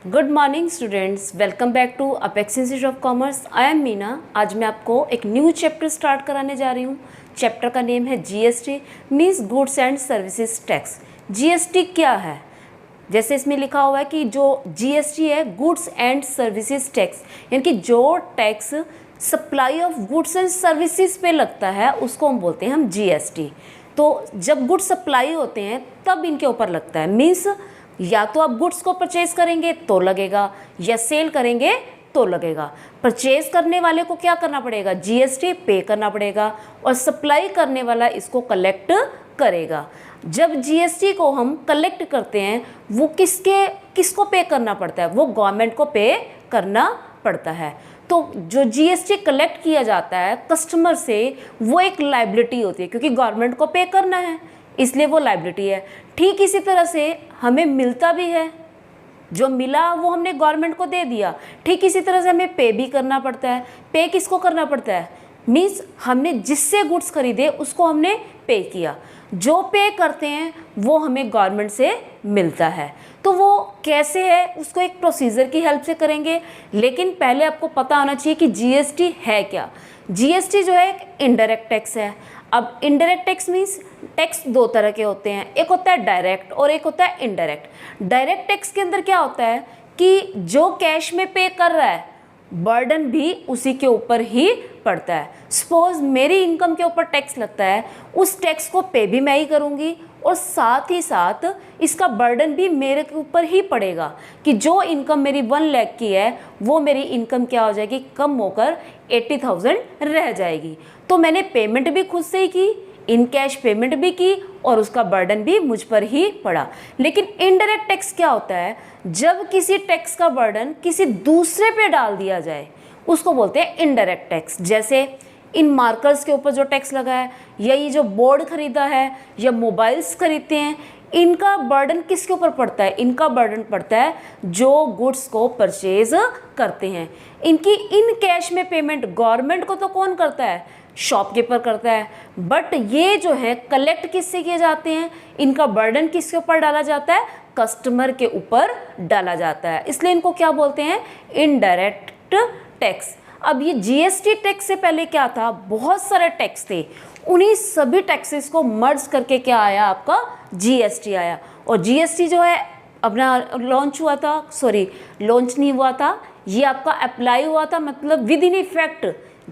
Good morning students, welcome back to Apex Institute of Commerce. I am Meena. आज मैं आपको एक न्यू चैप्टर स्टार्ट कराने जा रही हूँ। चैप्टर का नेम है GST, means goods and services tax. GST क्या है? जैसे इसमें लिखा हुआ है कि जो जीएसटी है गुड्स एंड सर्विसेज टैक्स, यानी कि जो tax supply of goods and services पे लगता है उसको हम बोलते हैं हम जीएसटी। तो जब गुड्स सप्लाई होते हैं तब इनके ऊपर लगता है। मीन्स या तो आप गुड्स को परचेज करेंगे तो लगेगा, या सेल करेंगे तो लगेगा। परचेज करने वाले को क्या करना पड़ेगा? जीएसटी पे करना पड़ेगा, और सप्लाई करने वाला इसको कलेक्ट करेगा। जब जीएसटी को हम कलेक्ट करते हैं वो किसको पे करना पड़ता है? वो गवर्नमेंट को पे करना पड़ता है। तो जो जीएसटी कलेक्ट किया जाता है कस्टमर से वो एक लायबिलिटी होती है, क्योंकि गवर्नमेंट को पे करना है इसलिए वो लायबिलिटी है। ठीक इसी तरह से हमें मिलता भी है, जो मिला वो हमने गवर्नमेंट को दे दिया। ठीक इसी तरह से हमें पे भी करना पड़ता है। पे किसको करना पड़ता है? मीन्स हमने जिससे गुड्स खरीदे उसको हमने पे किया। जो पे करते हैं वो हमें गवर्नमेंट से मिलता है। तो वो कैसे है उसको एक प्रोसीजर की हेल्प से करेंगे, लेकिन पहले आपको पता होना चाहिए कि जीएसटी है क्या। जीएसटी जो है एक इनडायरेक्ट टैक्स है। अब इनडायरेक्ट टैक्स मीन्स टैक्स दो तरह के होते हैं, एक होता है डायरेक्ट और एक होता है इनडायरेक्ट। डायरेक्ट टैक्स के अंदर क्या होता है कि जो कैश में पे कर रहा है बर्डन भी उसी के ऊपर ही पड़ता है। सपोज मेरी इनकम के ऊपर टैक्स लगता है, उस टैक्स को पे भी मैं ही करूँगी और साथ ही साथ इसका बर्डन भी मेरे के ऊपर ही पड़ेगा कि जो इनकम मेरी 1 लाख की है वो मेरी इनकम क्या हो जाएगी? कम होकर 80,000 रह जाएगी। तो मैंने पेमेंट भी खुद से ही की, इन कैश पेमेंट भी की, और उसका बर्डन भी मुझ पर ही पड़ा। लेकिन इनडायरेक्ट टैक्स क्या होता है? जब किसी टैक्स का बर्डन किसी दूसरे पे डाल दिया जाए उसको बोलते हैं इनडायरेक्ट टैक्स। जैसे इन मार्कर्स के ऊपर जो टैक्स लगा है, या ये जो बोर्ड खरीदा है, या मोबाइल्स खरीदते हैं, इनका बर्डन किसके ऊपर पड़ता है? इनका बर्डन पड़ता है जो गुड्स को परचेज करते हैं। इनकी इन कैश में पेमेंट गवर्नमेंट को तो कौन करता है? शॉपकीपर करता है। बट ये जो है कलेक्ट किससे किए जाते हैं? इनका बर्डन किसके ऊपर डाला जाता है? कस्टमर के ऊपर डाला जाता है। इसलिए इनको क्या बोलते हैं? Indirect tax. अब ये जीएसटी टैक्स से पहले क्या था? बहुत सारे टैक्स थे, उन्हीं सभी टैक्सेस को मर्ज करके क्या आया? आपका जीएसटी आया। और जीएसटी जो है अपना लॉन्च हुआ था, लॉन्च नहीं हुआ था, ये आपका अप्लाई हुआ था, मतलब विद इन इफेक्ट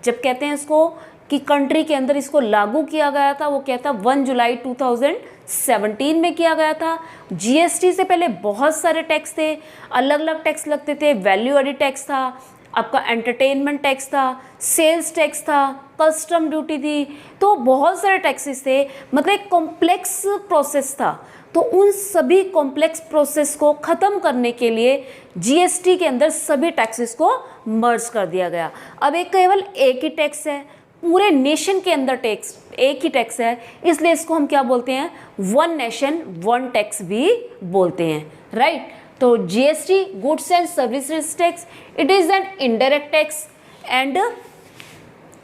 जब कहते हैं इसको कि कंट्री के अंदर इसको लागू किया गया था, वो क्या था? 1 जुलाई 2017 में किया गया था। जीएसटी से पहले बहुत सारे टैक्स थे, अलग अलग टैक्स लगते थे। वैल्यू एडिड टैक्स था, आपका एंटरटेनमेंट टैक्स था, सेल्स टैक्स था, कस्टम ड्यूटी थी। तो बहुत सारे टैक्सेस थे, मतलब एक कॉम्प्लेक्स प्रोसेस था। तो उन सभी कॉम्प्लेक्स प्रोसेस को ख़त्म करने के लिए जीएसटी के अंदर सभी टैक्सेस को मर्ज कर दिया गया। अब एक केवल एक ही टैक्स है, पूरे नेशन के अंदर टैक्स एक ही टैक्स है, इसलिए इसको हम क्या बोलते हैं? वन नेशन वन टैक्स भी बोलते हैं, राइट। तो GST goods and services tax, it is an indirect tax and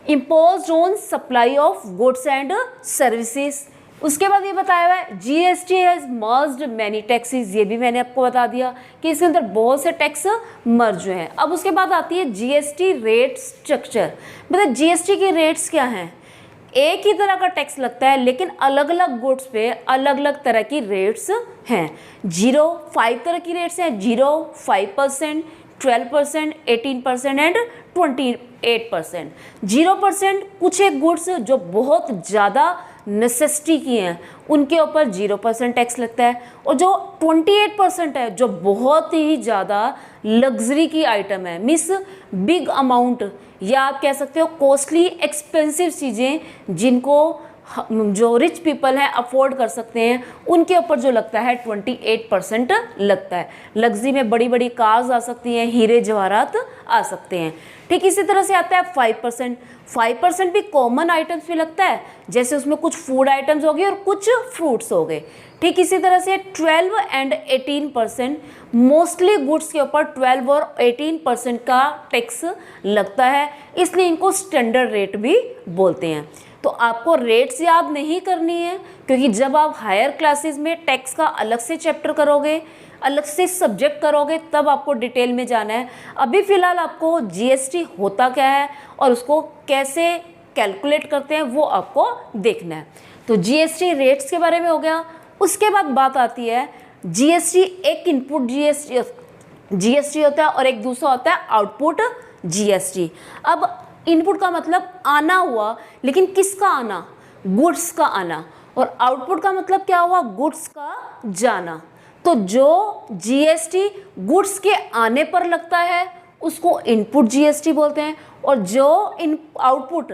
imposed on supply of goods and services। उसके बाद ये बताया हुआ है GST has merged many taxes, ये भी मैंने आपको बता दिया कि इसके अंदर बहुत से टैक्स मर्ज हैं। अब उसके बाद आती है जीएसटी रेट स्ट्रक्चर। मतलब जीएसटी के रेट्स क्या हैं? एक ही तरह का टैक्स लगता है लेकिन अलग अलग गुड्स पे अलग अलग तरह की रेट्स हैं। 5 तरह की रेट्स हैं, 5%, 12%, 18% एंड 28%। 0% कुछ एक गुड्स जो बहुत ज़्यादा नेसेसिटी की हैं उनके ऊपर 0% टैक्स लगता है, और जो 28% है जो बहुत ही ज़्यादा लग्जरी की आइटम है, मिस बिग अमाउंट, या आप कह सकते हो कॉस्टली एक्सपेंसिव चीज़ें जिनको जो रिच पीपल हैं अफोर्ड कर सकते हैं, उनके ऊपर जो लगता है 28% लगता है। लग्जरी में बड़ी बड़ी कार्स आ सकती हैं, हीरे जवाहरात आ सकते हैं। ठीक इसी तरह से आता है 5%। 5% भी कॉमन आइटम्स भी लगता है, जैसे उसमें कुछ फूड आइटम्स हो गए और कुछ फ्रूट्स हो गए। ठीक इसी तरह से 12 एंड 18% मोस्टली गुड्स के ऊपर 12 और 18% का टैक्स लगता है, इसलिए इनको स्टैंडर्ड रेट भी बोलते हैं। तो आपको रेट्स याद नहीं करनी है, क्योंकि जब आप हायर क्लासेस में टैक्स का अलग से चैप्टर करोगे, अलग से सब्जेक्ट करोगे तब आपको डिटेल में जाना है। अभी फ़िलहाल आपको जीएसटी होता क्या है और उसको कैसे कैलकुलेट करते हैं वो आपको देखना है। तो जीएसटी रेट्स के बारे में हो गया। उसके बाद बात आती है जीएसटी, एक इनपुट जीएसटी होता है और एक दूसरा होता है आउटपुट जीएसटी। अब इनपुट का मतलब आना हुआ, लेकिन किसका आना? गुड्स का आना। और आउटपुट का मतलब क्या हुआ? गुड्स का जाना। तो जो जीएसटी गुड्स के आने पर लगता है उसको इनपुट जीएसटी बोलते हैं, और जो आउटपुट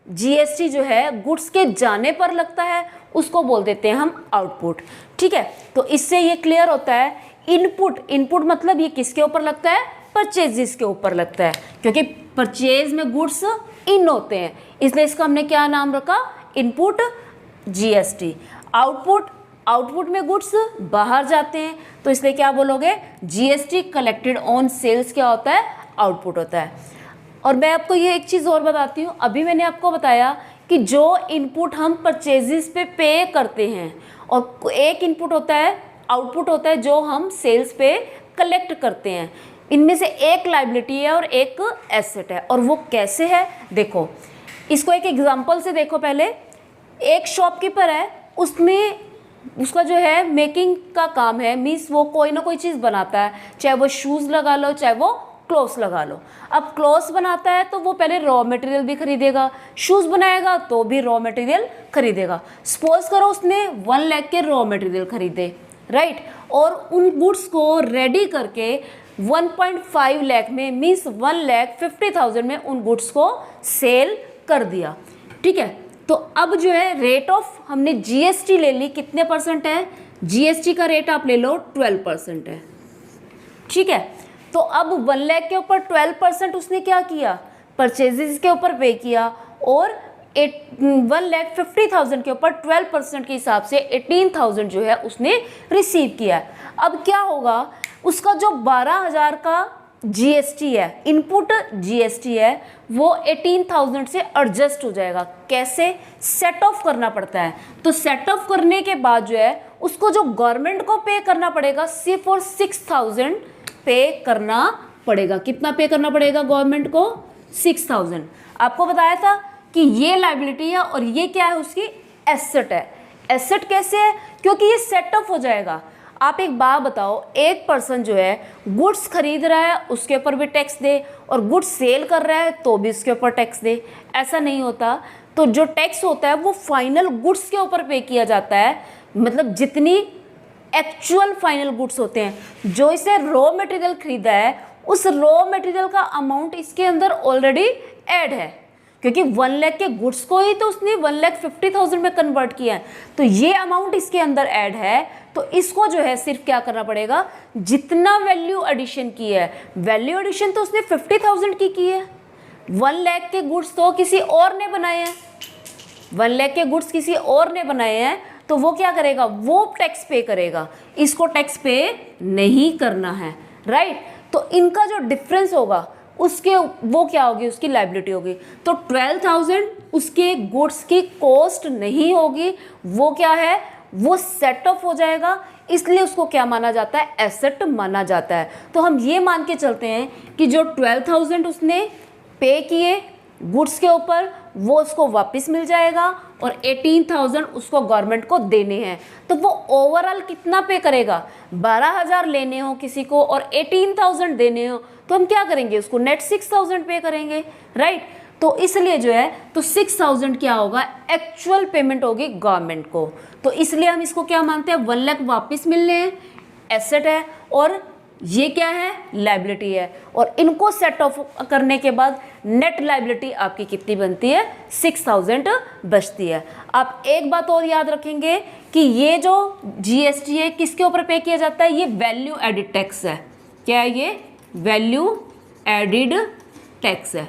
जीएसटी जो है गुड्स के जाने पर लगता है उसको बोल देते हैं हम आउटपुट। ठीक है, तो इससे ये क्लियर होता है इनपुट मतलब ये किसके ऊपर लगता है? परचेजेस के ऊपर लगता है, क्योंकि परचेज में गुड्स इन होते हैं, इसलिए इसका हमने क्या नाम रखा? Input GST. आउटपुट में गुड्स बाहर जाते हैं, तो इसलिए क्या बोलोगे? जीएसटी कलेक्टेड ऑन सेल्स क्या होता है? आउटपुट होता है। और मैं आपको ये एक चीज़ और बताती हूँ, अभी मैंने आपको बताया कि जो इनपुट हम परचेजेस पे करते हैं, और एक इनपुट होता है, आउटपुट होता है जो हम सेल्स पे कलेक्ट करते हैं। इनमें से एक लायबिलिटी है और एक एसेट है। और वो कैसे है? देखो, इसको एक एग्जांपल से देखो। पहले एक शॉपकीपर है, उसका जो है मेकिंग का काम है, मीन्स वो कोई ना कोई चीज़ बनाता है, चाहे वो शूज़ लगा लो चाहे वो क्लोथ्स लगा लो। अब क्लोथ्स बनाता है तो वो पहले रॉ मटेरियल भी खरीदेगा, शूज़ बनाएगा तो भी रॉ मटेरियल खरीदेगा। सपोज करो उसने 1 लाख के रॉ मटेरियल खरीदे, राइट, और उन गुड्स को रेडी करके 1.5 लाख में, मीन्स 1,50,000 में उन गुड्स को सेल कर दिया। ठीक है, तो अब जो है रेट ऑफ हमने जीएसटी ले ली, कितने परसेंट है? जीएसटी का रेट आप ले लो 12% है। ठीक है, तो अब 1 लाख के ऊपर 12% उसने क्या किया? परचेजेस के ऊपर पे किया, और 1,50,000 के ऊपर 12% के हिसाब से 18,000 जो है उसने रिसीव किया। अब क्या होगा? उसका जो 12,000 का जीएसटी है, इनपुट जीएसटी है, वो 18,000 से एडजस्ट हो जाएगा। कैसे? सेट ऑफ करना पड़ता है। तो सेट ऑफ करने के बाद जो है उसको जो गवर्नमेंट को पे करना पड़ेगा, सिर्फ और 6,000 पे करना पड़ेगा। कितना पे करना पड़ेगा गवर्नमेंट को? 6,000। आपको बताया था कि ये लायबिलिटी है और ये क्या है? उसकी एसेट है। एसेट कैसे है? क्योंकि ये सेट ऑफ हो जाएगा। आप एक बात बताओ, एक पर्सन जो है गुड्स खरीद रहा है उसके ऊपर भी टैक्स दे, और गुड्स सेल कर रहा है तो भी उसके ऊपर टैक्स दे? ऐसा नहीं होता। तो जो टैक्स होता है वो फाइनल गुड्स के ऊपर पे किया जाता है, मतलब जितनी एक्चुअल फाइनल गुड्स होते हैं, जो इसे रॉ मटेरियल खरीदा है उस रॉ मटेरियल का अमाउंट इसके अंदर ऑलरेडी ऐड है, क्योंकि 1 लाख के गुड्स को ही तो उसने 1,50,000 में कन्वर्ट किया है, तो ये अमाउंट इसके अंदर ऐड है। तो इसको जो है सिर्फ क्या करना पड़ेगा? जितना वैल्यू एडिशन की है, वैल्यू एडिशन तो उसने 50,000 की है। 1 लाख के गुड्स तो किसी और ने बनाए हैं, 1 लाख के गुड्स किसी और ने बनाए हैं, तो वो क्या करेगा? वो टैक्स पे करेगा, इसको टैक्स पे नहीं करना है, राइट। तो इनका जो डिफरेंस होगा उसके वो क्या होगी? उसकी लायबिलिटी होगी। तो 12,000 उसके गुड्स की कॉस्ट नहीं होगी, वो क्या है? वो सेट ऑफ हो जाएगा, इसलिए उसको क्या माना जाता है? एसेट माना जाता है। तो हम ये मान के चलते हैं कि जो 12,000 उसने पे किए गुड्स के ऊपर, वो उसको वापस मिल जाएगा, और 18,000 उसको गवर्नमेंट को देने हैं। तो वो ओवरऑल कितना पे करेगा? 12,000 लेने हो किसी को और 18,000 देने हो, तो हम क्या करेंगे? उसको नेट 6,000 पे करेंगे, राइट। तो इसलिए जो है तो 6,000 क्या होगा? एक्चुअल पेमेंट होगी गवर्नमेंट को। तो इसलिए हम इसको क्या मानते हैं? 1 लाख वापस मिलने हैं, एसेट है, और ये क्या है? लायबिलिटी है। और इनको सेट ऑफ करने के बाद नेट लायबिलिटी आपकी कितनी बनती है? 6,000 बचती है। आप एक बात और याद रखेंगे कि ये जो जीएसटी है किसके ऊपर पे किया जाता है? ये वैल्यू एडिड टैक्स है। क्या है ये? वैल्यू एडिड टैक्स है।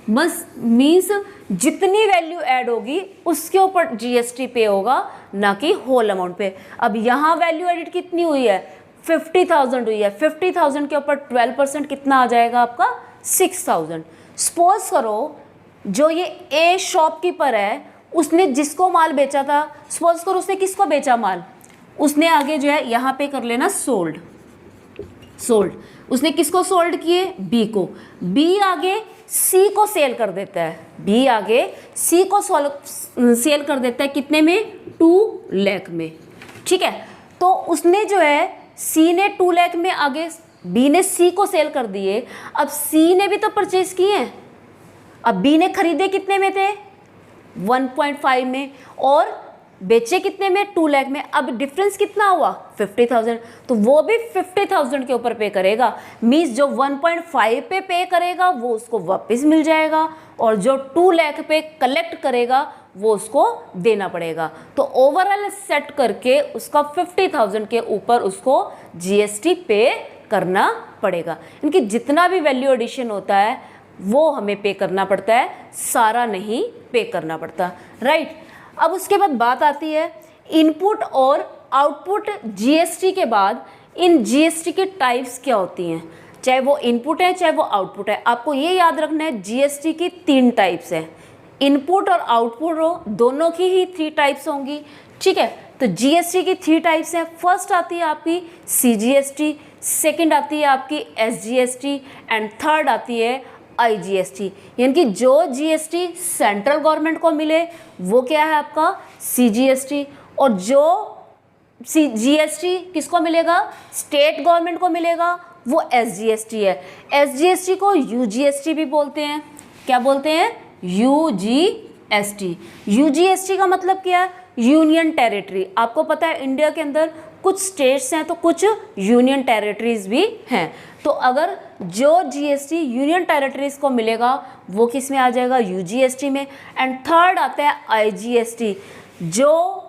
बस मीन्स जितनी वैल्यू ऐड होगी उसके ऊपर जीएसटी पे होगा, ना कि होल अमाउंट पे। अब यहाँ वैल्यू एडिड कितनी हुई है? 50,000 हुई है। 50,000 के ऊपर 12% कितना आ जाएगा आपका? 6,000। सपोज करो जो ये ए शॉपकीपर है, उसने जिसको माल बेचा था, सपोज करो उसने किसको बेचा माल? उसने आगे जो है यहाँ पे कर लेना सोल्ड। उसने किसको सोल्ड किए? बी को। बी आगे सी को सेल कर देता है। बी आगे सी को सेल कर देता है कितने में? 2 लाख में। ठीक है, तो उसने जो है सी ने 2 लाख में आगे बी ने सी को सेल कर दिए। अब सी ने भी तो परचेज किए हैं। अब बी ने खरीदे कितने में थे? 1.5 में, और बेचे कितने में? 2 लाख में। अब डिफरेंस कितना हुआ? 50,000। तो वो भी 50,000 के ऊपर पे करेगा। मीन्स जो 1.5 पे करेगा वो उसको वापस मिल जाएगा, और जो 2 लाख पे कलेक्ट करेगा वो उसको देना पड़ेगा। तो ओवरऑल सेट करके उसका 50,000 के ऊपर उसको जीएसटी पे करना पड़ेगा। इनकी जितना भी वैल्यू एडिशन होता है वो हमें पे करना पड़ता है, सारा नहीं पे करना पड़ता, राइट। अब उसके बाद बात आती है इनपुट और आउटपुट जीएसटी के बाद इन जीएसटी के टाइप्स क्या होती हैं, चाहे वो इनपुट है चाहे वो आउटपुट है। आपको ये याद रखना है जीएसटी की 3 टाइप्स है, इनपुट और आउटपुट हो दोनों की ही 3 टाइप्स होंगी। ठीक है, तो जीएसटी की 3 टाइप्स हैं। फर्स्ट आती है आपकी सीजीएसटी, सेकंड आती है आपकी एसजीएसटी एंड थर्ड आती है आईजीएसटी। यानी कि जो जीएसटी सेंट्रल गवर्नमेंट को मिले वो क्या है आपका सीजीएसटी, और जो जीएसटी किसको मिलेगा? स्टेट गवर्नमेंट को मिलेगा, वो एसजीएसटी है। एसजीएसटी को यूजीएसटी भी बोलते हैं। क्या बोलते हैं? यूजीएसटी। यूजीएसटी का मतलब क्या है? Union territory. आपको पता है इंडिया के अंदर कुछ स्टेट्स हैं तो कुछ यूनियन टेरिटरीज भी हैं। तो अगर जो जीएसटी यूनियन टेरिटरीज को मिलेगा वो किस में आ जाएगा? यूजीएसटी में। एंड थर्ड आता है आईजीएसटी, जो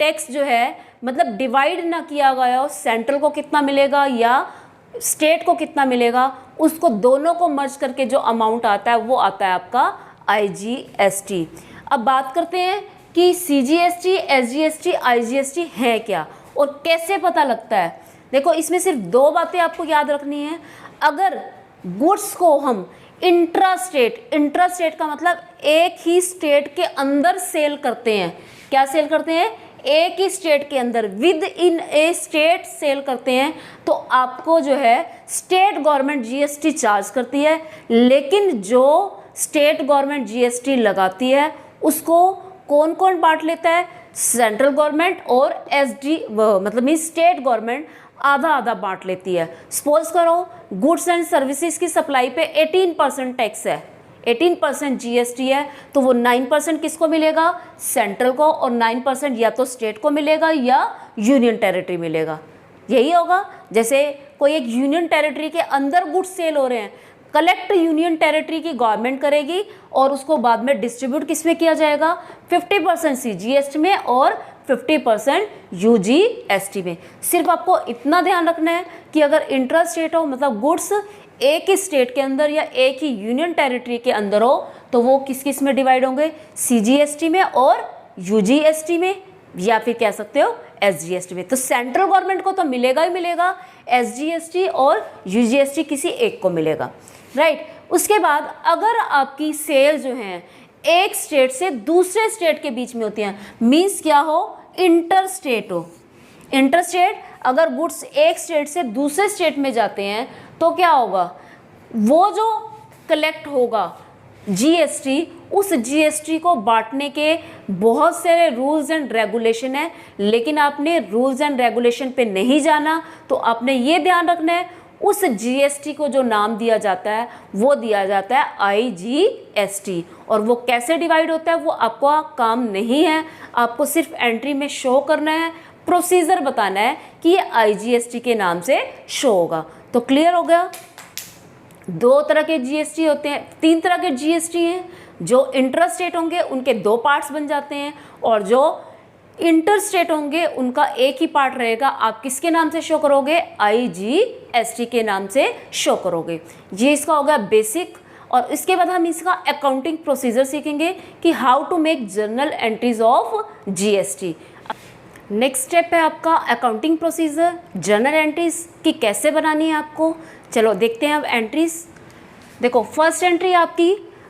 टैक्स जो है मतलब डिवाइड ना किया गया हो, सेंट्रल को कितना मिलेगा या स्टेट को कितना मिलेगा, उसको दोनों को मर्ज करके जो अमाउंट आता है वो आता है आपका आईजीएसटी। अब बात करते हैं कि सीजीएसटी, एसजीएसटी, आईजीएसटी है क्या और कैसे पता लगता है। देखो इसमें सिर्फ 2 बातें आपको याद रखनी है। अगर गुड्स को हम इंट्रास्टेट का मतलब एक ही स्टेट के अंदर सेल करते हैं, क्या सेल करते हैं? एक ही स्टेट के अंदर, within a state sell करते हैं, तो आपको जो है स्टेट गवर्नमेंट जीएसटी चार्ज करती है। लेकिन जो स्टेट गवर्नमेंट जीएसटी लगाती है उसको कौन कौन बांट लेता है? सेंट्रल गवर्नमेंट और मतलब मीन स्टेट गवर्नमेंट आधा आधा बांट लेती है। सपोज करो गुड्स एंड सर्विसेज की सप्लाई पे 18% टैक्स है, 18% जीएसटी है, तो वो 9% किसको मिलेगा? सेंट्रल को, और 9% या तो स्टेट को मिलेगा या यूनियन टेरिटरी मिलेगा। यही होगा जैसे कोई एक यूनियन टेरिटरी के अंदर गुड्स सेल हो रहे हैं, कलेक्ट यूनियन टेरिटरी की गवर्नमेंट करेगी और उसको बाद में डिस्ट्रीब्यूट किस में किया जाएगा? 50% सीजीएसटी में और 50% यूजीएसटी में। सिर्फ आपको इतना ध्यान रखना है कि अगर इंट्रा स्टेट हो मतलब गुड्स एक ही स्टेट के अंदर या एक ही यूनियन टेरिटरी के अंदर हो तो वो किस किस में डिवाइड होंगे? सीजीएसटी में और यूजीएसटी में, या फिर कह सकते हो एसजीएसटी में। तो सेंट्रल गवर्नमेंट को तो मिलेगा ही मिलेगा, एसजीएसटी और यूजीएसटी किसी एक को मिलेगा, राइट। उसके बाद अगर आपकी सेल जो है एक स्टेट से दूसरे स्टेट के बीच में होती हैं, मीन्स क्या हो? इंटर स्टेट हो। इंटर स्टेट अगर गुड्स एक स्टेट से दूसरे स्टेट में जाते हैं तो क्या होगा? वो जो कलेक्ट होगा जीएसटी, उस जीएसटी को बांटने के बहुत सारे रूल्स एंड रेगुलेशन है, लेकिन आपने रूल्स एंड रेगुलेशन पे नहीं जाना तो आपने ये ध्यान रखना है उस जीएसटी को जो नाम दिया जाता है वो दिया जाता है आईजीएसटी। और वो कैसे डिवाइड होता है वो आपका काम नहीं है, आपको सिर्फ एंट्री में शो करना है, प्रोसीजर बताना है कि ये आईजीएसटी के नाम से शो होगा। तो क्लियर हो गया? 2 तरह के जीएसटी होते हैं, 3 तरह के जीएसटी हैं। जो इंटर स्टेट होंगे उनके 2 पार्ट्स बन जाते हैं, और जो इंटर स्टेट होंगे उनका एक ही पार्ट रहेगा। आप किसके नाम से शो करोगे? आईजीएसटी के नाम से शो करोगे। ये इसका होगा बेसिक। और इसके बाद हम इसका अकाउंटिंग प्रोसीजर सीखेंगे कि how to make journal entries of GST. Next step है आपका अकाउंटिंग प्रोसीजर, जर्नल एंट्रीज की कैसे बनानी है आपको। चलो देखते हैं अब एंट्रीज। देखो फर्स्ट एंट्री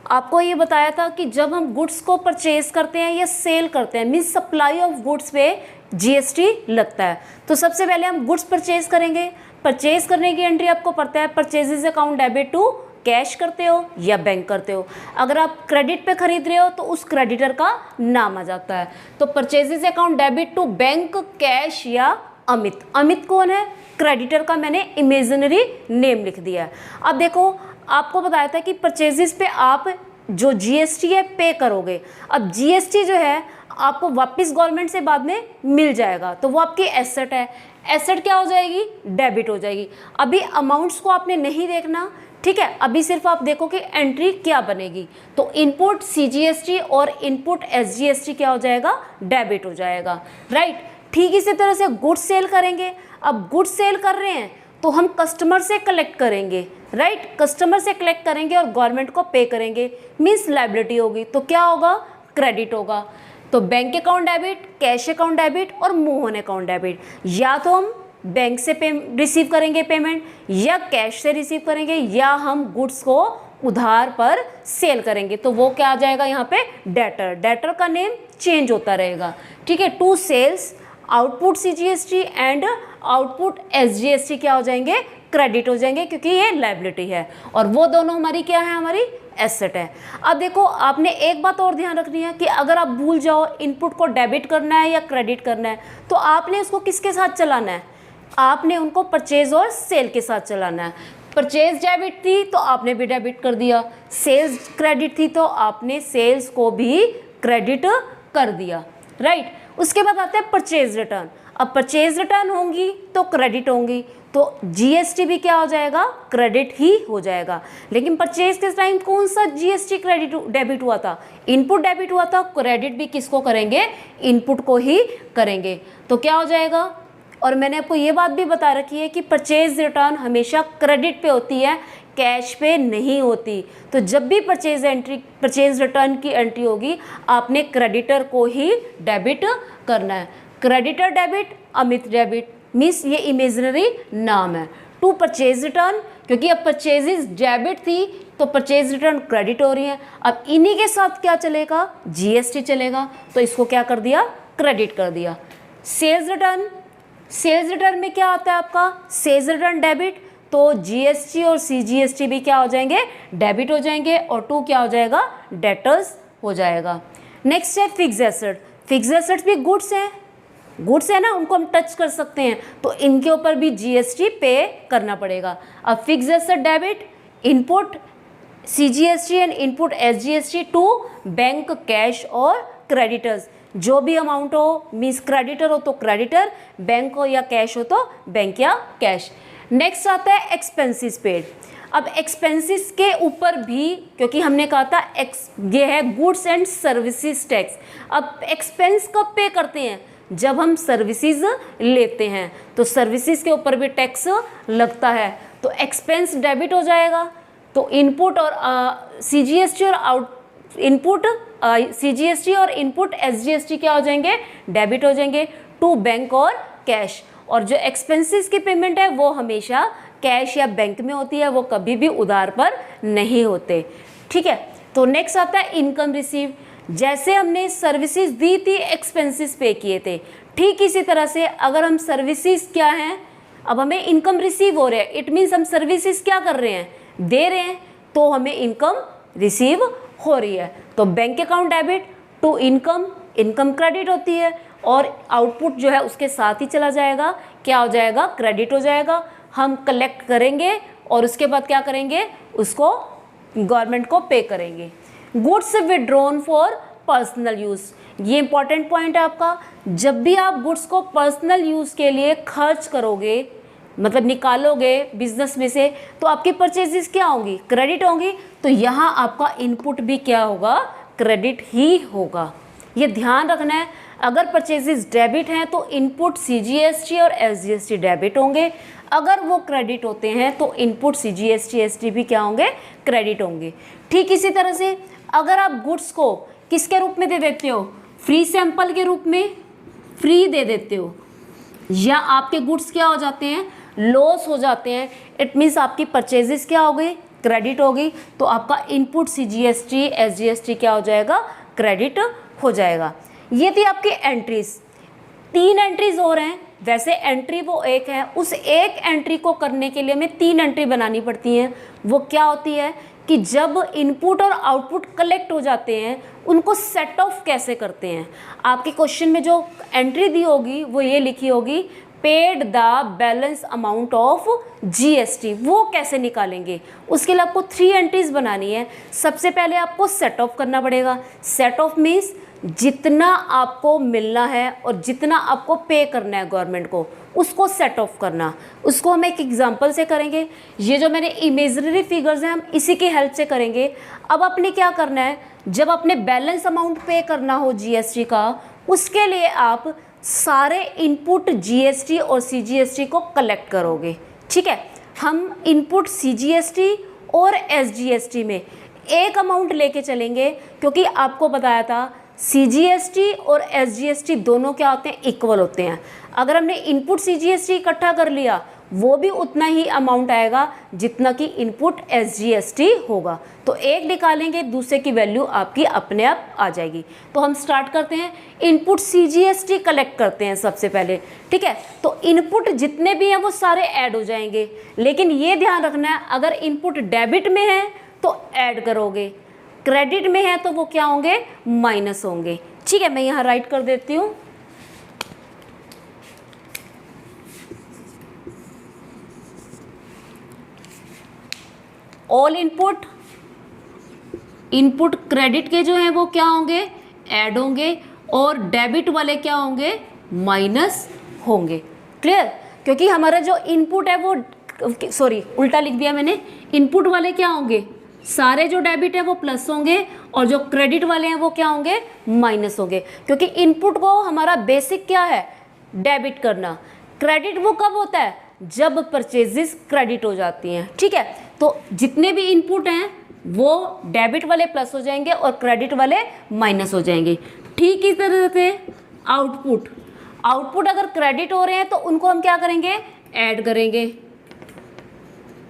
आपको ये बताया था कि जब हम गुड्स को परचेज करते हैं या सेल करते हैं, मीन्स सप्लाई ऑफ गुड्स पे जीएसटी लगता है। तो सबसे पहले हम गुड्स परचेज करेंगे। परचेज करने की एंट्री आपको पता है, purchases account debit to cash करते हो या बैंक करते हो। अगर आप क्रेडिट पे खरीद रहे हो तो उस क्रेडिटर का नाम आ जाता है। तो purchases account debit to bank, cash या अमित। अमित कौन है? क्रेडिटर का मैंने इमेजिनरी नेम लिख दिया है। अब देखो, आपको बताया था कि परचेजेस पे आप जो जीएसटी है पे करोगे। अब जीएसटी जो है आपको वापस गवर्नमेंट से बाद में मिल जाएगा, तो वो आपकी एसेट है। एसेट क्या हो जाएगी? डेबिट हो जाएगी। अभी अमाउंट्स को आपने नहीं देखना, ठीक है, अभी सिर्फ आप देखो कि एंट्री क्या बनेगी। तो इनपुट सीजीएसटी और इनपुट एसजीएसटी क्या हो जाएगा? डेबिट हो जाएगा, राइट। ठीक इसी तरह से गुड्स सेल करेंगे। अब गुड्स सेल कर रहे हैं तो हम कस्टमर से कलेक्ट करेंगे, राइट। कस्टमर से कलेक्ट करेंगे और गवर्नमेंट को पे करेंगे, मीन्स लायबिलिटी होगी। तो क्या होगा? क्रेडिट होगा। तो bank account debit, cash account debit और मोहन अकाउंट डेबिट। या तो हम बैंक से रिसीव करेंगे पेमेंट, या कैश से रिसीव करेंगे, या हम गुड्स को उधार पर सेल करेंगे। तो वो क्या आ जाएगा यहाँ पे? डेटर। डेटर का नेम चेंज होता रहेगा, ठीक है। To sales, output CGST and output SGST क्या हो जाएंगे? क्रेडिट हो जाएंगे, क्योंकि ये लायबिलिटी है और वो दोनों हमारी क्या है? हमारी एसेट है। अब देखो, आपने एक बात और ध्यान रखनी है कि अगर आप भूल जाओ इनपुट को डेबिट करना है या क्रेडिट करना है, तो आपने उसको किसके साथ चलाना है? आपने उनको परचेज और सेल के साथ चलाना है। परचेज डेबिट थी तो आपने भी डेबिट कर दिया, सेल्स क्रेडिट थी तो आपने सेल्स को भी क्रेडिट कर दिया, राइट। उसके बाद आता है परचेज रिटर्न। अब परचेज रिटर्न होंगी तो क्रेडिट होंगी, तो जीएसटी भी क्या हो जाएगा? क्रेडिट ही हो जाएगा। लेकिन परचेज के टाइम कौन सा जीएसटी क्रेडिट डेबिट हुआ था? इनपुट डेबिट हुआ था। क्रेडिट भी किसको करेंगे? इनपुट को ही करेंगे। तो क्या हो जाएगा? और मैंने आपको ये बात भी बता रखी है कि परचेज रिटर्न हमेशा क्रेडिट पे होती है, कैश पे नहीं होती। तो जब भी परचेज रिटर्न की एंट्री होगी, आपने क्रेडिटर को ही डेबिट करना है। Creditor debit, Amit debit, means ये इमेजिनरी नाम है। टू परचेज रिटर्न, क्योंकि अब परचेजेस डेबिट थी तो परचेज रिटर्न क्रेडिट हो रही है। अब इन्हीं के साथ क्या चलेगा? जीएसटी चलेगा, तो इसको क्या कर दिया? क्रेडिट कर दिया। सेल्स रिटर्न, सेल्स रिटर्न में क्या आता है आपका? सेल्स रिटर्न डेबिट, तो जीएसटी और सीजीएसटी भी क्या हो जाएंगे? डेबिट हो जाएंगे, और टू क्या हो जाएगा? डेटर्स हो जाएगा। नेक्स्ट है फिक्स एसेट। फिक्स एसेट्स भी गुड्स हैं, गुड्स है ना, उनको हम टच कर सकते हैं, तो इनके ऊपर भी जीएसटी पे करना पड़ेगा। अब fix asset debit, input CGST and input SGST to bank, cash और क्रेडिटर्स। जो भी अमाउंट हो, मीन्स क्रेडिटर हो तो क्रेडिटर, बैंक हो या कैश हो तो बैंक या कैश। नेक्स्ट आता है एक्सपेंसेस पेड। अब एक्सपेंसेस के ऊपर भी, क्योंकि हमने कहा था ये है गुड्स एंड सर्विसेज टैक्स। अब एक्सपेंस कब पे करते हैं? जब हम सर्विसेज लेते हैं, तो सर्विसेज के ऊपर भी टैक्स लगता है, तो एक्सपेंस डेबिट हो जाएगा। तो इनपुट और सीजीएसटी और इनपुट सीजीएसटी और इनपुट एसजीएसटी क्या हो जाएंगे? डेबिट हो जाएंगे टू बैंक और कैश। और जो एक्सपेंसेस की पेमेंट है वो हमेशा कैश या बैंक में होती है, वो कभी भी उधार पर नहीं होते, ठीक है। तो नेक्स्ट आता है इनकम रिसीव। जैसे हमने सर्विसेज दी थी, एक्सपेंसेस पे किए थे, ठीक इसी तरह से अगर हम सर्विसेज क्या हैं, अब हमें इनकम रिसीव हो रहा है, इट मीन्स हम सर्विसेज क्या कर रहे हैं? दे रहे हैं, तो हमें इनकम रिसीव हो रही है। तो bank account debit to income, income credit होती है, और आउटपुट जो है उसके साथ ही चला जाएगा, क्या हो जाएगा? क्रेडिट हो जाएगा। हम कलेक्ट करेंगे और उसके बाद क्या करेंगे? उसको गवर्नमेंट को पे करेंगे। Goods withdrawn for personal use, ये इंपॉर्टेंट पॉइंट है आपका। जब भी आप गुड्स को पर्सनल यूज़ के लिए खर्च करोगे, मतलब निकालोगे बिजनेस में से, तो आपकी परचेजेस क्या होंगी? क्रेडिट होंगी। तो यहाँ आपका इनपुट भी क्या होगा? क्रेडिट ही होगा। ये ध्यान रखना है। अगर परचेजेस डेबिट हैं तो इनपुट सीजीएसटी और एसजीएसटी डेबिट होंगे, अगर वो क्रेडिट होते हैं तो इनपुट सीजीएसटी एसटी भी क्या होंगे? क्रेडिट होंगे। ठीक इसी तरह से अगर आप गुड्स को किसके रूप में दे देते हो? फ्री सैंपल के रूप में फ्री दे देते हो, या आपके गुड्स क्या हो जाते हैं? लॉस हो जाते हैं, इट मीन्स आपकी परचेजेस क्या हो गई? क्रेडिट हो गई, तो आपका इनपुट सीजीएसटी एसजीएसटी क्या हो जाएगा? क्रेडिट हो जाएगा। ये थी आपकी एंट्रीज। 3 एंट्रीज हो रहे हैं, वैसे एंट्री वो एक है, उस एक एंट्री को करने के लिए हमें 3 एंट्री बनानी पड़ती हैं। वो क्या होती है कि जब इनपुट और आउटपुट कलेक्ट हो जाते हैं उनको सेट ऑफ कैसे करते हैं। आपके क्वेश्चन में जो एंट्री दी होगी वो ये लिखी होगी, paid the balance amount of GST, वो कैसे निकालेंगे। उसके लिए आपको 3 एंट्रीज बनानी है। सबसे पहले आपको सेट ऑफ करना पड़ेगा। सेट ऑफ मीन्स जितना आपको मिलना है और जितना आपको पे करना है गवर्नमेंट को, उसको सेट ऑफ करना। उसको हम एक एग्जांपल से करेंगे। ये जो मैंने इमेजनरी फिगर्स हैं हम इसी की हेल्प से करेंगे। अब आपने क्या करना है, जब अपने बैलेंस अमाउंट पे करना हो जीएसटी का, उसके लिए आप सारे इनपुट जीएसटी और सीजीएसटी को कलेक्ट करोगे। ठीक है, हम इनपुट सीजीएसटी और एसजीएसटी में एक अमाउंट लेके चलेंगे, क्योंकि आपको बताया था सीजीएसटी और एसजीएसटी दोनों क्या होते हैं, इक्वल होते हैं। अगर हमने इनपुट सीजीएसटी इकट्ठा कर लिया वो भी उतना ही अमाउंट आएगा जितना कि इनपुट एसजीएसटी होगा। तो एक निकालेंगे, दूसरे की वैल्यू आपकी अपने आप आ जाएगी। तो हम स्टार्ट करते हैं, इनपुट सीजीएसटी कलेक्ट करते हैं सबसे पहले। ठीक है, तो इनपुट जितने भी हैं वो सारे ऐड हो जाएंगे, लेकिन ये ध्यान रखना है अगर इनपुट डेबिट में है तो ऐड करोगे, क्रेडिट में है तो वो क्या होंगे, माइनस होंगे। ठीक है, मैं यहाँ राइट कर देती हूँ। ऑल इनपुट, इनपुट क्रेडिट के जो हैं वो क्या होंगे, ऐड होंगे, और डेबिट वाले क्या होंगे, माइनस होंगे। क्लियर, क्योंकि हमारा जो इनपुट है वो, सॉरी उल्टा लिख दिया मैंने, इनपुट वाले क्या होंगे, सारे जो डेबिट है वो प्लस होंगे और जो क्रेडिट वाले हैं वो क्या होंगे, माइनस होंगे। क्योंकि इनपुट को हमारा बेसिक क्या है, डेबिट करना। क्रेडिट वो कब होता है, जब परचेजेस क्रेडिट हो जाती हैं। ठीक है, तो जितने भी इनपुट हैं वो डेबिट वाले प्लस हो जाएंगे और क्रेडिट वाले माइनस हो जाएंगे। ठीक इस तरह से आउटपुट, आउटपुट अगर क्रेडिट हो रहे हैं तो उनको हम क्या करेंगे, ऐड करेंगे,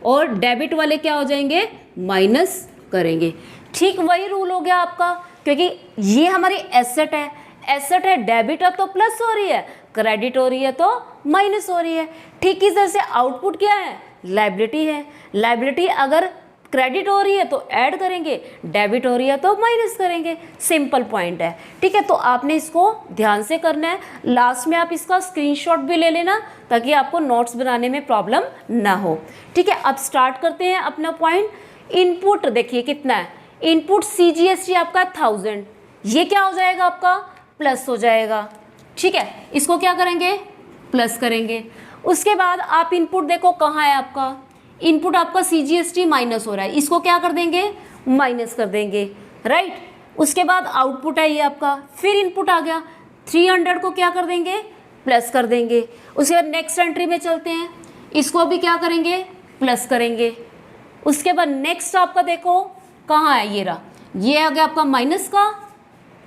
और डेबिट वाले क्या हो जाएंगे, माइनस करेंगे। ठीक वही रूल हो गया आपका, क्योंकि ये हमारी एसेट है, एसेट है, डेबिट है तो प्लस हो रही है, क्रेडिट हो रही है तो माइनस हो रही है। ठीक इस तरह से आउटपुट क्या है, लायबिलिटी है। लायबिलिटी अगर क्रेडिट हो रही है तो ऐड करेंगे, डेबिट हो रही है तो माइनस करेंगे। सिंपल पॉइंट है। ठीक है, तो आपने इसको ध्यान से करना है। लास्ट में आप इसका स्क्रीनशॉट भी ले लेना ताकि आपको नोट्स बनाने में प्रॉब्लम ना हो। ठीक है, अब स्टार्ट करते हैं अपना पॉइंट। इनपुट देखिए कितना है, इनपुट सीजीएसटी आपका 1000, ये क्या हो जाएगा आपका, प्लस हो जाएगा। ठीक है, इसको क्या करेंगे, प्लस करेंगे। उसके बाद आप इनपुट देखो कहाँ है आपका, इनपुट आपका सीजीएसटी माइनस हो रहा है, इसको क्या कर देंगे, माइनस कर देंगे। राइट, उसके बाद आउटपुट है ये आपका, फिर इनपुट आ गया, 300 को क्या कर देंगे, प्लस कर देंगे। उसके बाद नेक्स्ट एंट्री में चलते हैं, इसको भी क्या करेंगे, प्लस करेंगे। उसके बाद नेक्स्ट आपका देखो कहाँ है, ये रहा, ये आ गया आपका माइनस का।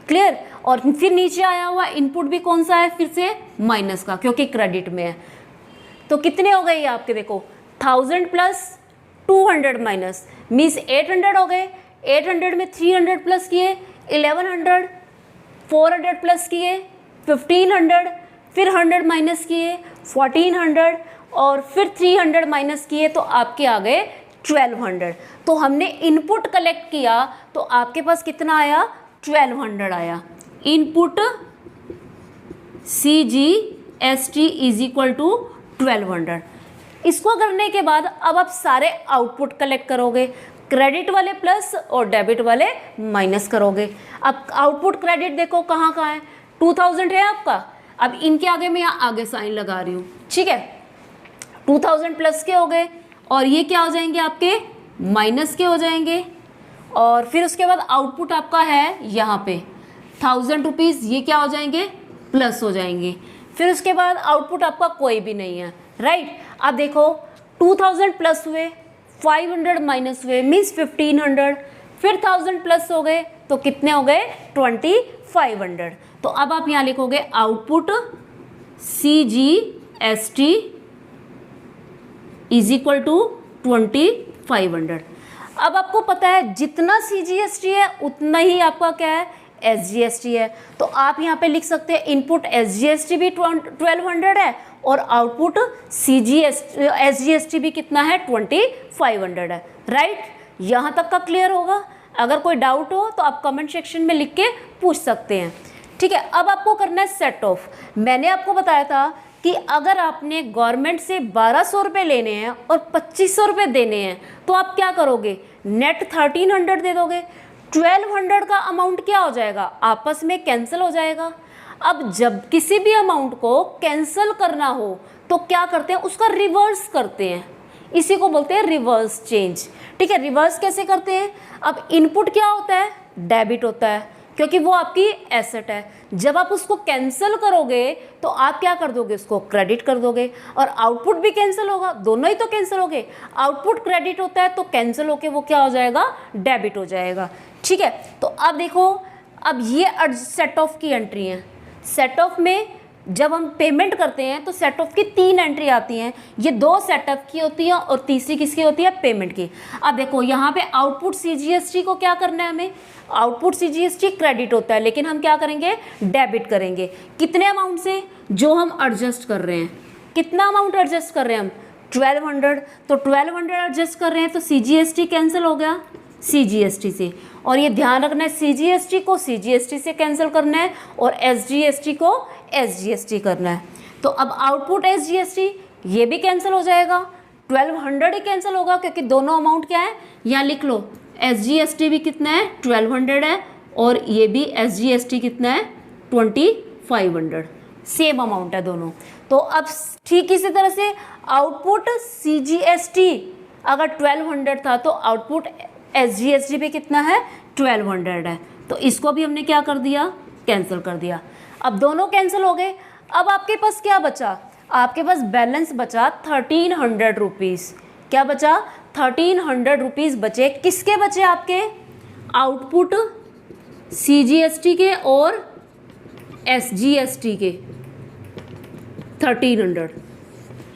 क्लियर, और फिर नीचे आया हुआ इनपुट भी कौन सा है, फिर से माइनस का, क्योंकि क्रेडिट में है। तो कितने हो गए ये आपके, देखो 1000 प्लस 200 माइनस मीन्स 800 हो गए। 800 में 300 प्लस किए 1100, 400 प्लस किए 1500, फिर 100 माइनस किए 1400, और फिर 300 माइनस किए तो आपके आ गए 1200। तो हमने इनपुट कलेक्ट किया तो आपके पास कितना आया, 1200 आया। Input CGST is equal to 1200। इसको करने के बाद अब आप सारे आउटपुट कलेक्ट करोगे, क्रेडिट वाले प्लस और डेबिट वाले माइनस करोगे। अब आउटपुट क्रेडिट देखो कहाँ कहाँ है, 2000 है आपका। अब इनके आगे मैं यहाँ आगे साइन लगा रही हूँ। ठीक है, 2000 प्लस के हो गए और ये क्या हो जाएंगे आपके, माइनस के हो जाएंगे। और फिर उसके बाद आउटपुट आपका है यहाँ पे 1000 रुपीज़, ये क्या हो जाएंगे, प्लस हो जाएंगे। फिर उसके बाद आउटपुट आपका कोई भी नहीं है। राइट, अब देखो 2000 प्लस हुए, 500 माइनस हुए मीन्स 1500, फिर 1000 प्लस हो गए तो कितने हो गए, 2500। तो अब आप यहाँ लिखोगे output CGST is equal to 2500। अब आपको पता है जितना CGST है उतना ही आपका क्या है, SGST है। तो आप यहाँ पे लिख सकते हैं इनपुट SGST भी 1200 है और आउटपुट SGST भी कितना है 2500 है। राइट, यहाँ तक का क्लियर होगा। अगर कोई डाउट हो तो आप कमेंट सेक्शन में लिख के पूछ सकते हैं। ठीक है, अब आपको करना है सेट ऑफ। मैंने आपको बताया था कि अगर आपने गवर्नमेंट से 1200 रुपये लेने हैं और 2500 रुपये देने हैं तो आप क्या करोगे, नेट 1300 दे दोगे। 1200 का अमाउंट क्या हो जाएगा, आपस में कैंसिल हो जाएगा। अब जब किसी भी अमाउंट को कैंसिल करना हो तो क्या करते हैं, उसका रिवर्स करते हैं, इसी को बोलते हैं रिवर्स चेंज। ठीक है, रिवर्स कैसे करते हैं, अब इनपुट क्या होता है, डेबिट होता है क्योंकि वो आपकी एसेट है। जब आप उसको कैंसिल करोगे तो आप क्या कर दोगे, उसको क्रेडिट कर दोगे और आउटपुट भी कैंसिल होगा, दोनों ही तो कैंसिल हो गए। आउटपुट क्रेडिट होता है तो कैंसिल होके वो क्या हो जाएगा, डेबिट हो जाएगा। ठीक है, तो अब देखो, अब ये सेट ऑफ की एंट्री है। सेट ऑफ में जब हम पेमेंट करते हैं तो सेट ऑफ की 3 एंट्री आती हैं, ये 2 सेटअप की होती है और तीसरी किसकी होती है, पेमेंट की। अब देखो यहाँ पे आउटपुट CGST को क्या करना है हमें, आउटपुट CGST क्रेडिट होता है लेकिन हम क्या करेंगे, डेबिट करेंगे। कितने अमाउंट से, जो हम एडजस्ट कर रहे हैं, कितना अमाउंट एडजस्ट कर रहे हैं हम, 1200। तो 1200 एडजस्ट कर रहे हैं तो CGST कैंसिल हो गया CGST से, और ये ध्यान रखना है CGST को CGST से कैंसिल करना है और SGST को SGST करना है। तो अब आउटपुट SGST ये भी कैंसिल हो जाएगा, 1200 ही कैंसिल होगा क्योंकि दोनों अमाउंट क्या है, यहाँ लिख लो, SGST भी कितना है 1200 है और ये भी SGST कितना है 2500, सेम अमाउंट है दोनों। तो अब ठीक इसी तरह से आउटपुट CGST अगर 1200 था तो आउटपुट SGST भी कितना है 1200 है, तो इसको भी हमने क्या कर दिया, कैंसिल कर दिया। अब दोनों कैंसिल हो गए। अब आपके पास क्या बचा, आपके पास बैलेंस बचा 1300 रुपीज़। क्या बचा, 1300 रुपीज़ बचे। किसके बचे, आपके आउटपुट CGST के और SGST के 1300,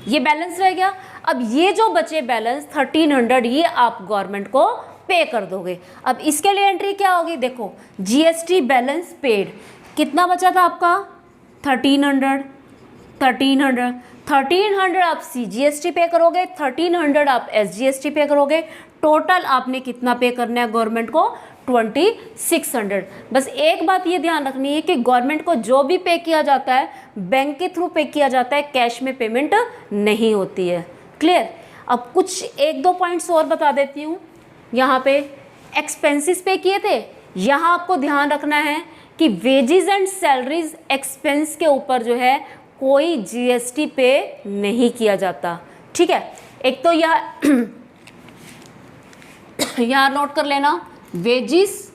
ये बैलेंस रह गया। अब ये जो बचे बैलेंस 1300 ये आप गवर्नमेंट को पे कर दोगे। अब इसके लिए एंट्री क्या होगी, देखो GST बैलेंस पेड, कितना बचा था आपका 1300 आप CGST पे करोगे, 1300 आप SGST पे करोगे। टोटल आपने कितना पे करना है गवर्नमेंट को, 2600। बस एक बात ये ध्यान रखनी है कि गवर्नमेंट को जो भी पे किया जाता है बैंक के थ्रू पे किया जाता है, कैश में पेमेंट नहीं होती है। क्लियर। अब कुछ 1-2 पॉइंट्स और बता देती हूँ। यहाँ पे एक्सपेंसेस पे किए थे, यहाँ आपको ध्यान रखना है कि वेजेस एंड सैलरीज एक्सपेंस के ऊपर जो है कोई GST पे नहीं किया जाता। ठीक है, एक तो यह यहाँ नोट कर लेना, वेजेस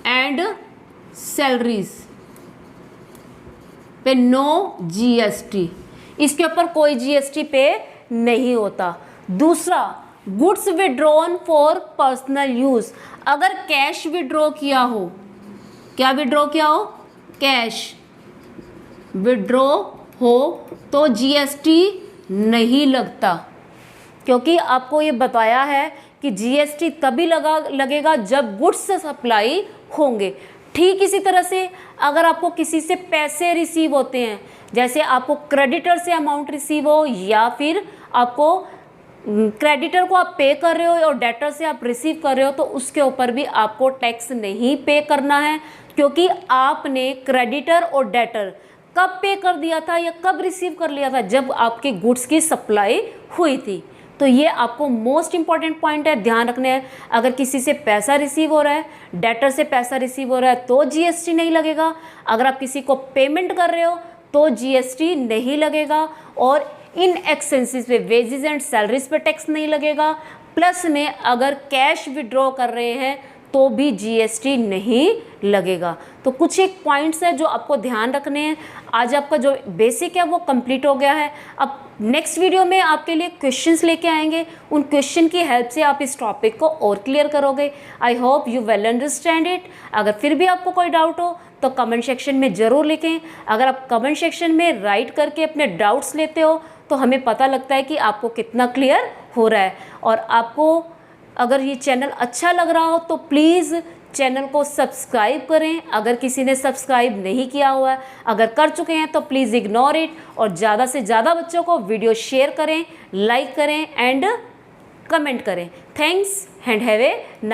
एंड सैलरीज पे नो GST, इसके ऊपर कोई GST पे नहीं होता। दूसरा, goods withdrawn for personal use, अगर कैश विड्रॉ किया हो, क्या विड्रॉ किया हो, कैश विड्रॉ हो तो GST नहीं लगता, क्योंकि आपको ये बताया है कि GST तभी लगेगा जब गुड्स सप्लाई होंगे। ठीक इसी तरह से अगर आपको किसी से पैसे रिसीव होते हैं, जैसे आपको क्रेडिटर से अमाउंट रिसीव हो या फिर आपको क्रेडिटर को आप पे कर रहे हो और डेटर से आप रिसीव कर रहे हो, तो उसके ऊपर भी आपको टैक्स नहीं पे करना है, क्योंकि आपने क्रेडिटर और डेटर कब पे कर दिया था या कब रिसीव कर लिया था, जब आपके गुड्स की सप्लाई हुई थी। तो ये आपको मोस्ट इंपॉर्टेंट पॉइंट है, ध्यान रखना है। अगर किसी से पैसा रिसीव हो रहा है, डेटर से पैसा रिसीव हो रहा है तो GST नहीं लगेगा। अगर आप किसी को पेमेंट कर रहे हो तो GST नहीं लगेगा, और इन एक्सपेंसेस पे वेजेस एंड सैलरीज पे टैक्स नहीं लगेगा। प्लस में अगर कैश विड्रॉ कर रहे हैं तो भी GST नहीं लगेगा। तो कुछ एक पॉइंट्स हैं जो आपको ध्यान रखने हैं। आज आपका जो बेसिक है वो कंप्लीट हो गया है। अब नेक्स्ट वीडियो में आपके लिए क्वेश्चंस लेके आएंगे, उन क्वेश्चन की हेल्प से आप इस टॉपिक को और क्लियर करोगे। I hope you well understand it. अगर फिर भी आपको कोई डाउट हो तो कमेंट सेक्शन में ज़रूर लिखें। अगर आप कमेंट सेक्शन में राइट करके अपने डाउट्स लेते हो तो हमें पता लगता है कि आपको कितना क्लियर हो रहा है। और आपको अगर ये चैनल अच्छा लग रहा हो तो प्लीज़ चैनल को सब्सक्राइब करें अगर किसी ने सब्सक्राइब नहीं किया हुआ है। अगर कर चुके हैं तो प्लीज़ इग्नोर इट और ज़्यादा से ज़्यादा बच्चों को वीडियो शेयर करें, लाइक करें एंड कमेंट करें। Thanks and have a nice